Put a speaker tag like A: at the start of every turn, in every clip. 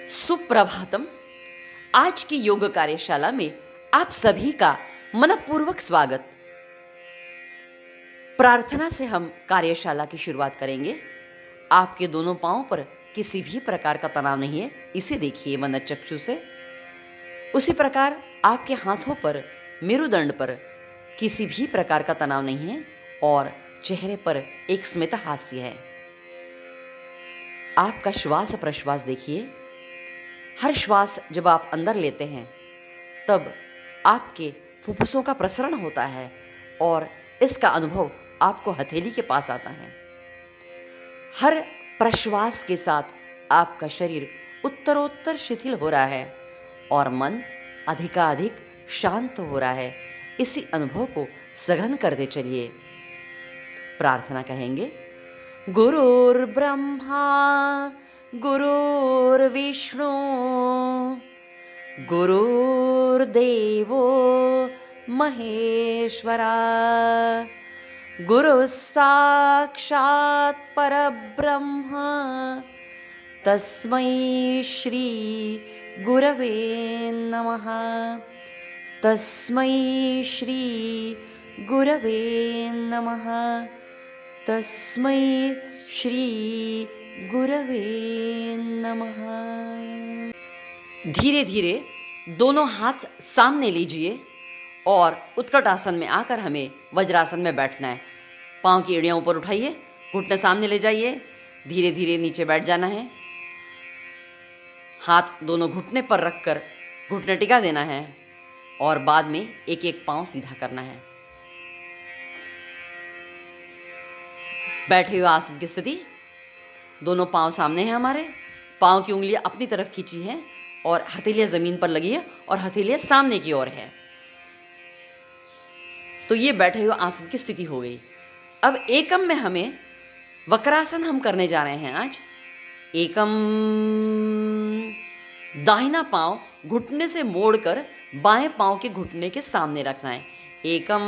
A: सुप्रभातम। आज की योग कार्यशाला में आप सभी का मनपूर्वक स्वागत। प्रार्थना से हम कार्यशाला की शुरुआत करेंगे। आपके दोनों पांवों पर किसी भी प्रकार का तनाव नहीं है, इसे देखिए मनोचक्षु से। उसी प्रकार आपके हाथों पर, मेरुदंड पर किसी भी प्रकार का तनाव नहीं है और चेहरे पर एक स्मित हास्य है। आपका श्वास प्रश्वास देखिए। हर श्वास जब आप अंदर लेते हैं तब आपके फुफ्फुसों का प्रसरण होता है और इसका अनुभव आपको हथेली के पास आता है। हर प्रश्वास के साथ आपका शरीर उत्तरोत्तर शिथिल हो रहा है और मन अधिकाधिक शांत हो रहा है। इसी अनुभव को सघन करते चलिए। प्रार्थना कहेंगे। गुरुर्ब्रह्मा गुरुर्विष्णु गुरुर्देवो महेश्वरा गुरुः साक्षात् परब्रह्म तस्मै श्री गुरवे नमः। तस्मै श्री गुरवे नमः। तस्मै श्री गुरवे नमः। धीरे धीरे दोनों हाथ सामने लीजिए और उत्कट आसन में आकर हमें वज्रासन में बैठना है। पाँव की एड़ियाँ ऊपर उठाइए, घुटने सामने ले जाइए, धीरे धीरे नीचे बैठ जाना है। हाथ दोनों घुटने पर रखकर घुटने टिका देना है और बाद में एक एक पाँव सीधा करना है। बैठे हुए आसन की स्थिति। दोनों पाँव सामने हैं हमारे, पाँव की उंगलियां अपनी तरफ खींची हैं और हथेलियां जमीन पर लगी है और हथेलियां सामने की ओर है। तो ये बैठे हुए आसन की स्थिति हो गई। अब एकम में हमें वक्रासन हम करने जा रहे हैं आज। एकम, दाहिना पाँव घुटने से मोड़कर बाएं पाँव के घुटने के सामने रखना है। एकम,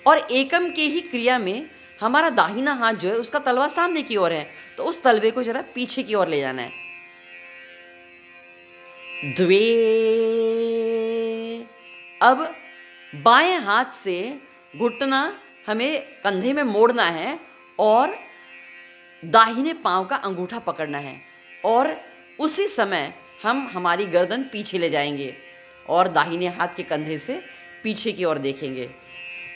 A: और एकम के ही क्रिया में हमारा दाहिना हाथ जो है उसका तलवा सामने की ओर है, तो उस तलवे को जरा पीछे की ओर ले जाना है। द्वे, अब बाएं हाथ से घुटना हमें कंधे में मोड़ना है और दाहिने पांव का अंगूठा पकड़ना है और उसी समय हम हमारी गर्दन पीछे ले जाएंगे और दाहिने हाथ के कंधे से पीछे की ओर देखेंगे।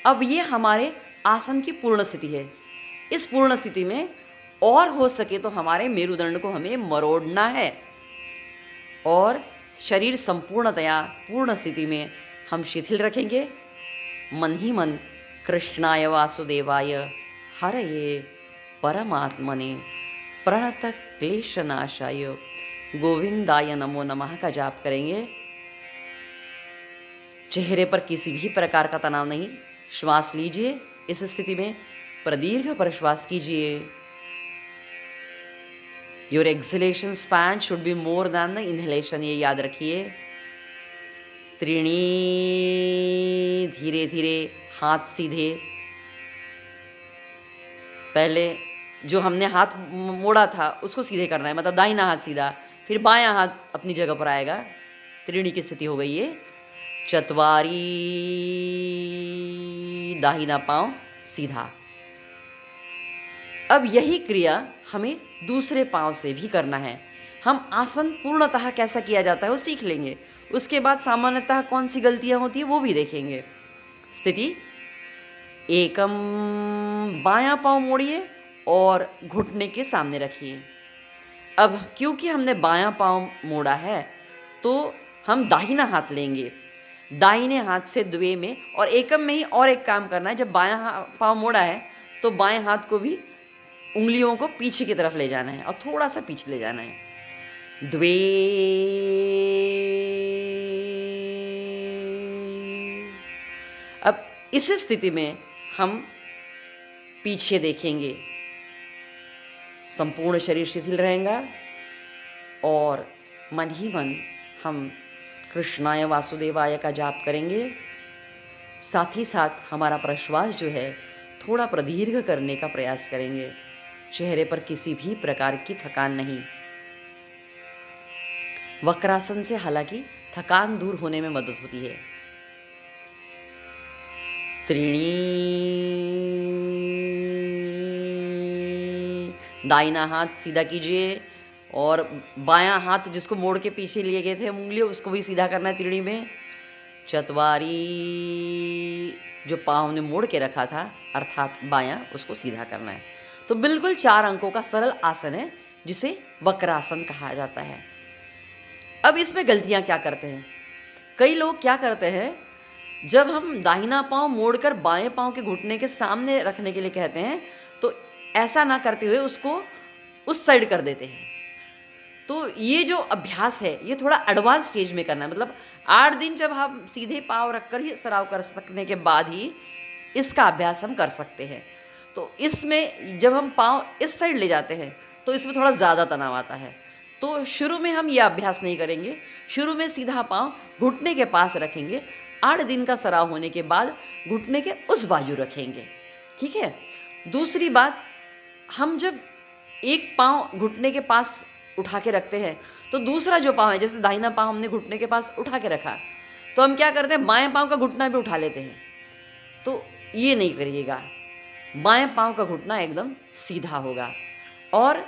A: अब ये हमारे आसन की पूर्ण स्थिति है। इस पूर्ण स्थिति में और हो सके तो हमारे मेरुदंड को हमें मरोड़ना है और शरीर संपूर्णतया पूर्ण स्थिति में हम शिथिल रखेंगे। मन ही मन कृष्णाय वासुदेवाय हरये परमात्मने प्रणत क्लेशनाशाय गोविंदाय नमो नमः का जाप करेंगे। चेहरे पर किसी भी प्रकार का तनाव नहीं। श्वास लीजिए। इस स्थिति में प्रदीर्घ प्रश्वास कीजिए। Your acceleration span should be more than the inhalation, ये याद रखिए। त्रीणी, धीरे धीरे हाथ सीधे। पहले जो हमने हाथ मोड़ा था उसको सीधे करना है, मतलब दाहिना हाथ सीधा, फिर बायां हाथ अपनी जगह पर आएगा। त्रीणी की स्थिति हो गई है। चत्वारी, दाहिना पांव सीधा। अब यही क्रिया हमें दूसरे पांव से भी करना है। हम आसन पूर्णतः कैसा किया जाता है वो सीख लेंगे, उसके बाद सामान्यतः कौन सी गलतियां होती है वो भी देखेंगे। स्थिति एकम, बायां पांव मोड़िए और घुटने के सामने रखिए। अब क्योंकि हमने बायां पांव मोड़ा है तो हम दाहिना हाथ लेंगे। दाहिने हाथ से द्वे में और एकम में ही और एक काम करना है। जब बायां पांव मोड़ा है तो बाएं हाथ को भी उंगलियों को पीछे की तरफ ले जाना है और थोड़ा सा पीछे ले जाना है। द्वे, अब इस स्थिति में हम पीछे देखेंगे। संपूर्ण शरीर शिथिल रहेगा और मन ही मन हम कृष्णाय वासुदेवाय का जाप करेंगे। साथ ही साथ हमारा प्रश्वास जो है थोड़ा प्रदीर्घ करने का प्रयास करेंगे। चेहरे पर किसी भी प्रकार की थकान नहीं। वक्रासन से हालांकि थकान दूर होने में मदद होती है। त्रीणी, दाहिना हाथ सीधा कीजिए और बायां हाथ जिसको मोड़ के पीछे लिए गए थे उंगली उसको भी सीधा करना है त्रीणी में। चतवारी, जो पाँव ने मोड़ के रखा था अर्थात बायां, उसको सीधा करना है। तो बिल्कुल 4 अंकों का सरल आसन है जिसे वक्रासन कहा जाता है। अब इसमें गलतियां क्या करते हैं, कई लोग क्या करते हैं, जब हम दाहिना पाँव मोड़कर बाएं पाँव के घुटने के सामने रखने के लिए कहते हैं तो ऐसा ना करते हुए उसको उस साइड कर देते हैं। तो ये जो अभ्यास है ये थोड़ा एडवांस स्टेज में करना है, मतलब 8 दिन जब हम सीधे पाँव रखकर ही सराव कर सकने के बाद ही इसका अभ्यास हम कर सकते हैं। तो इसमें जब हम पाँव इस साइड ले जाते हैं तो इसमें थोड़ा ज़्यादा तनाव आता है। तो शुरू में हम यह अभ्यास नहीं करेंगे, शुरू में सीधा पाँव घुटने के पास रखेंगे, 8 दिन का सराव होने के बाद घुटने के उस बाजू रखेंगे। ठीक है। दूसरी बात, हम जब एक पाँव घुटने के पास उठा के रखते हैं तो दूसरा जो पाँव है, जैसे दाहिना पाँव हमने घुटने के पास उठा के रखा तो हम क्या करते हैं, बाएं पाँव का घुटना भी उठा लेते हैं। तो ये नहीं करिएगा, बाएं पाँव का घुटना एकदम सीधा होगा। और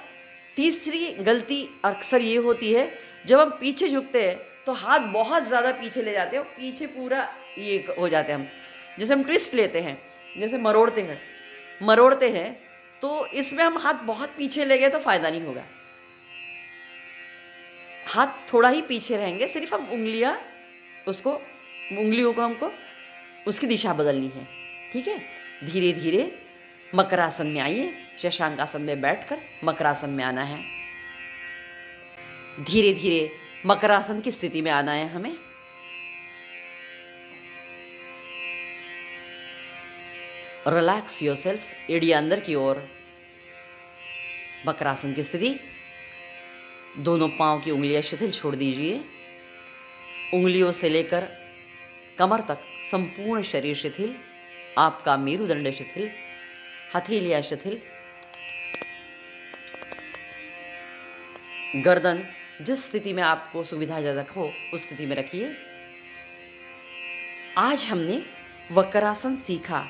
A: तीसरी गलती अक्सर ये होती है, जब हम पीछे झुकते हैं तो हाथ बहुत ज़्यादा पीछे ले जाते हैं और पीछे पूरा ये हो जाते हैं हम, जैसे हम ट्विस्ट लेते हैं, जैसे मरोड़ते हैं तो इसमें हम हाथ बहुत पीछे ले गए तो फायदा नहीं होगा। हाथ थोड़ा ही पीछे रहेंगे, सिर्फ हम उंगलियों को हमको उसकी दिशा बदलनी है। ठीक है। धीरे धीरे मकरासन में आइए, शशांकासन में बैठकर मकरासन में आना है। धीरे धीरे मकरासन की स्थिति में आना है हमें। रिलैक्स योरसेल्फ, एड़िया अंदर की ओर, मकरासन की स्थिति। दोनों पांव की उंगलियां शिथिल छोड़ दीजिए, उंगलियों से लेकर कमर तक संपूर्ण शरीर शिथिल, आपका मेरुदंड शिथिल, हथेलियां शिथिल, गर्दन जिस स्थिति में आपको सुविधाजनक हो उस स्थिति में रखिए। आज हमने वक्रासन सीखा,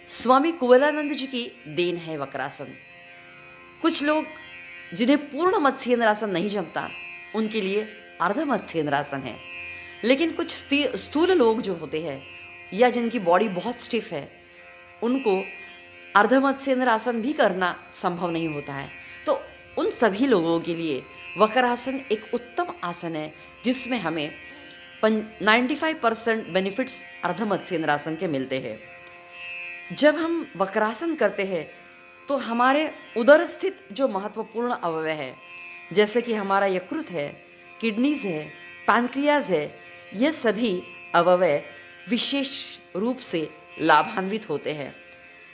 A: स्वामी कुवलानंद जी की देन है वक्रासन। कुछ लोग जिन्हें पूर्ण मत्स्येंद्रासन नहीं जमता उनके लिए अर्ध मत्स्येंद्रासन है, लेकिन कुछ स्थूल लोग जो होते हैं या जिनकी बॉडी बहुत स्टिफ है उनको अर्ध मत्स्येंद्रासन भी करना संभव नहीं होता है। तो उन सभी लोगों के लिए वक्रासन एक उत्तम आसन है जिसमें हमें 95% बेनिफिट्स अर्ध मत्स्येंद्रासन के मिलते हैं। जब हम वक्रासन करते हैं तो हमारे उदर स्थित जो महत्वपूर्ण अवयव है, जैसे कि हमारा यकृत है, किडनीज है, पैनक्रियाज है, ये सभी अवयव विशेष रूप से लाभान्वित होते हैं।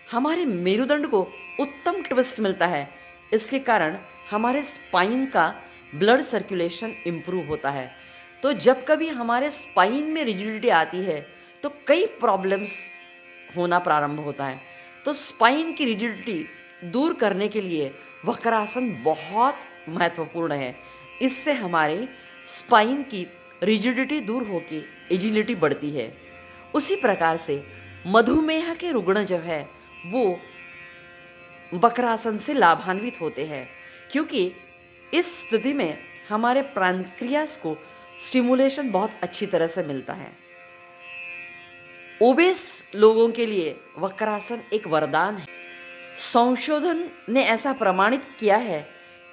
A: हमारे मेरुदंड को उत्तम ट्विस्ट मिलता है, इसके कारण हमारे स्पाइन का ब्लड सर्कुलेशन इम्प्रूव होता है। तो जब कभी हमारे स्पाइन में रिजिडिटी आती है तो कई प्रॉब्लम्स होना प्रारंभ होता है। तो स्पाइन की रिजिडिटी दूर करने के लिए वक्रासन बहुत महत्वपूर्ण है। इससे हमारे स्पाइन की रिजिडिटी दूर होकर एजिलिटी बढ़ती है। उसी प्रकार से मधुमेह के रुग्ण जो है वो वक्रासन से लाभान्वित होते हैं, क्योंकि इस स्थिति में हमारे पैनक्रियास को स्टिमुलेशन बहुत अच्छी तरह से मिलता है। ओबेस लोगों के लिए वक्रासन एक वरदान है। संशोधन ने ऐसा प्रमाणित किया है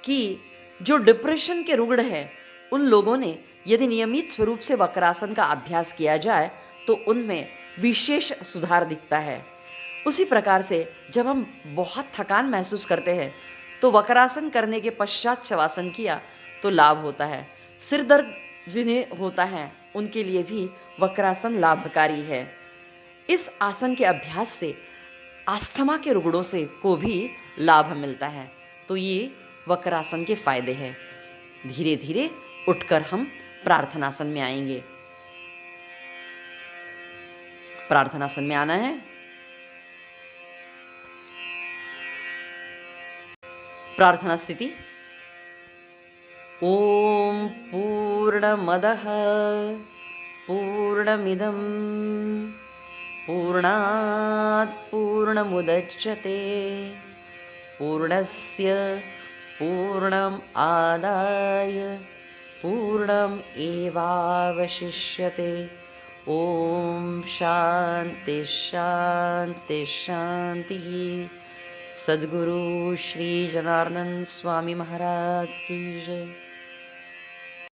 A: कि जो डिप्रेशन के रुग्ण हैं उन लोगों ने यदि नियमित स्वरूप से वक्रासन का अभ्यास किया जाए तो उनमें विशेष सुधार दिखता है। उसी प्रकार से जब हम बहुत थकान महसूस करते हैं तो वक्रासन करने के पश्चात शवासन किया तो लाभ होता है। सिर दर्द जिन्हें होता है उनके लिए भी वक्रासन लाभकारी है। इस आसन के अभ्यास से अस्थमा के रुग्णों से को भी लाभ मिलता है। तो ये वक्रासन के फायदे हैं। धीरे धीरे उठकर हम प्रार्थनासन में आएंगे। प्रार्थनासन में आना है। प्रार्थना स्थिति। ॐ पूर्णमदः पूर्णमिदं पूर्णात् पूर्णमुदच्यते पूर्णस्य पूर्णम् आदाय पूर्णम् एवावशिष्यते। ॐ शान्ति शान्ति शान्तिः। सद्गुरु श्री जनार्दन स्वामी महाराज की जय।